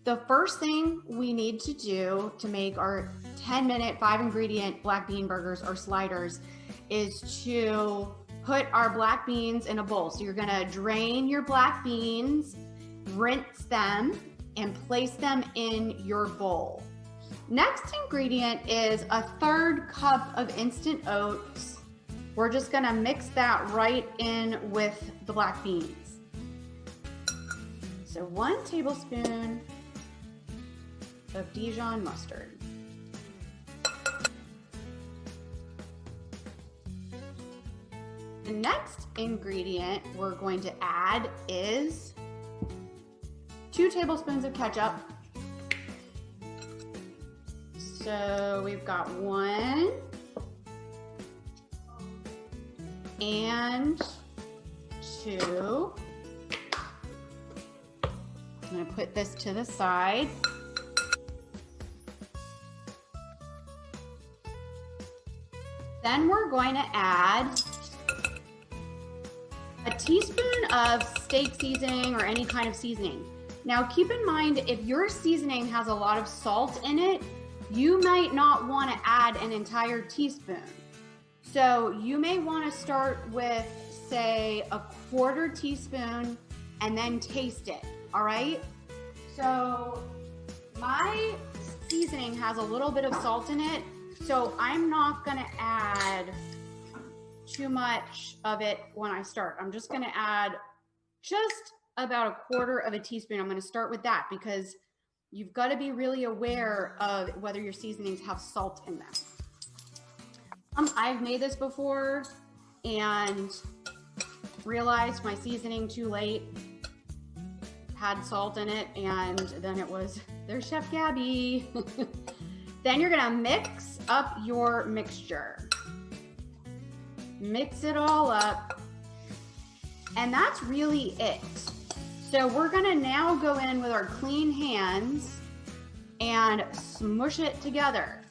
The first thing we need to do to make our 10-minute, 5-ingredient black bean burgers or sliders is to put our black beans in a bowl. So you're gonna drain your black beans, rinse them, and place them in your bowl. Next ingredient is a 1/3 cup of instant oats. We're just gonna mix that right in with the black beans. So 1 tablespoon of Dijon mustard. The next ingredient we're going to add is 2 tablespoons of ketchup. So we've got 1 and 2. I'm going to put this to the side. Then we're going to add a teaspoon of steak seasoning or any kind of seasoning. Now keep in mind, if your seasoning has a lot of salt in it, you might not want to add an entire teaspoon. So you may want to start with, say, a 1/4 teaspoon and then taste it, all right? So my seasoning has a little bit of salt in it, so I'm not gonna add too much of it when I start. I'm just gonna add just about a 1/4 teaspoon. I'm gonna start with that because you've got to be really aware of whether your seasonings have salt in them. I've made this before and realized my seasoning too late had salt in it, and then it was, there's Chef Gabby. Then you're gonna mix up your mixture. Mix it all up, and that's really it. So we're gonna now go in with our clean hands and smush it together.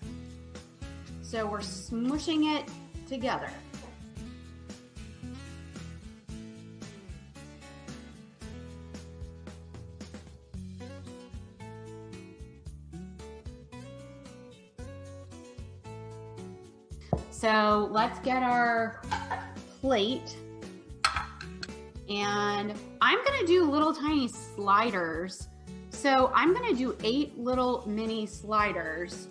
So we're smushing it together. So let's get our plate. And I'm gonna do little tiny sliders. So I'm gonna do 8 little mini sliders.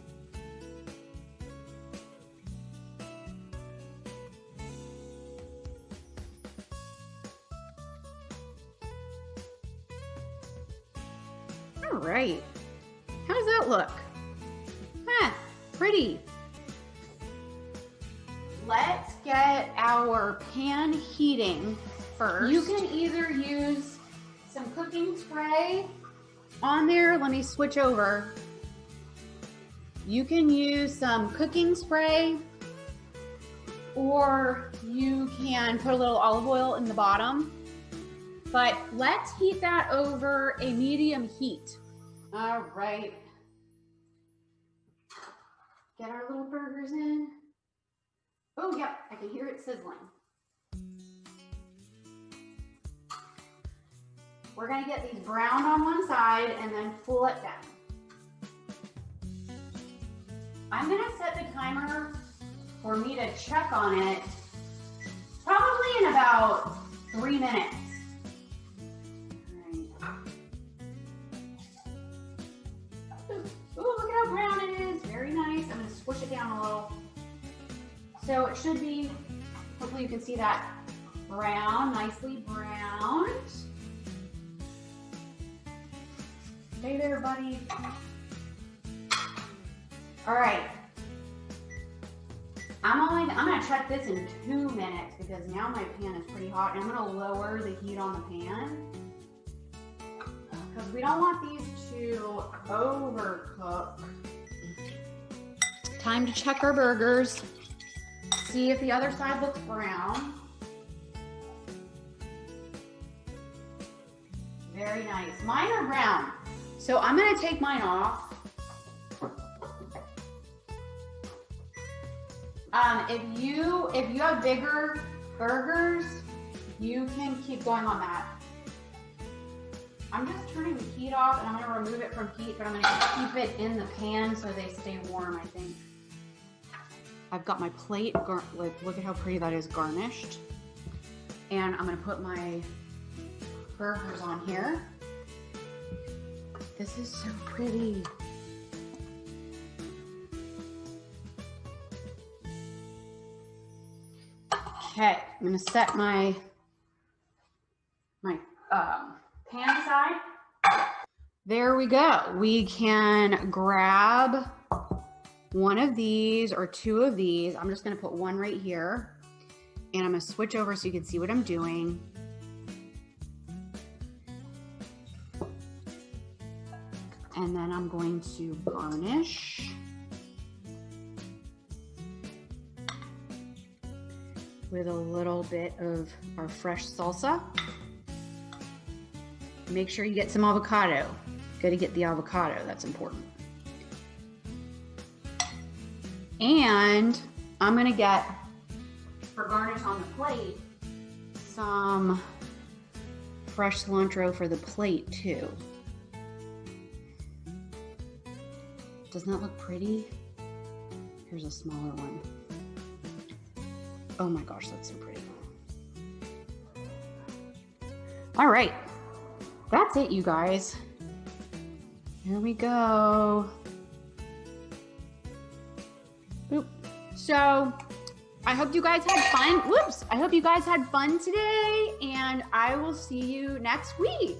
All right, how does that look? Pretty. Let's get our pan heating first. You can either use some cooking spray on there. Let me switch over. You can use some cooking spray, or you can put a little olive oil in the bottom. But let's heat that over a medium heat. All right. Get our little burgers in. Oh, yep, I can hear it sizzling. We're gonna get these browned on one side and then flip them. I'm gonna set the timer for me to check on it probably in about 3 minutes. Ooh, look at how brown it is. Very nice. I'm gonna squish it down a little. So it should be, hopefully you can see that brown, nicely browned. Hey there, buddy. All right. I'm gonna check this in 2 minutes because now my pan is pretty hot, and I'm gonna lower the heat on the pan because we don't want these to overcook. Time to check our burgers. See if the other side looks brown. Very nice. Mine are brown. So I'm gonna take mine off. If you have bigger burgers, you can keep going on that. I'm just turning the heat off and I'm gonna remove it from heat, but I'm gonna keep it in the pan so they stay warm, I think. I've got my plate, like, look at how pretty that is garnished. And I'm gonna put my burgers on here. This is so pretty. Okay, I'm gonna set my pan aside. There we go. We can grab one of these or two of these. I'm just gonna put one right here, and I'm gonna switch over so you can see what I'm doing. And then I'm going to garnish with a little bit of our fresh salsa. Make sure you get some avocado. Gotta get the avocado, that's important. And I'm gonna get, for garnish on the plate, some fresh cilantro for the plate too. Doesn't that look pretty? Here's a smaller one. Oh my gosh, that's so pretty. All right, that's it, you guys. Here we go. Boop. So I hope you guys had fun. Whoops. I hope you guys had fun today, and I will see you next week.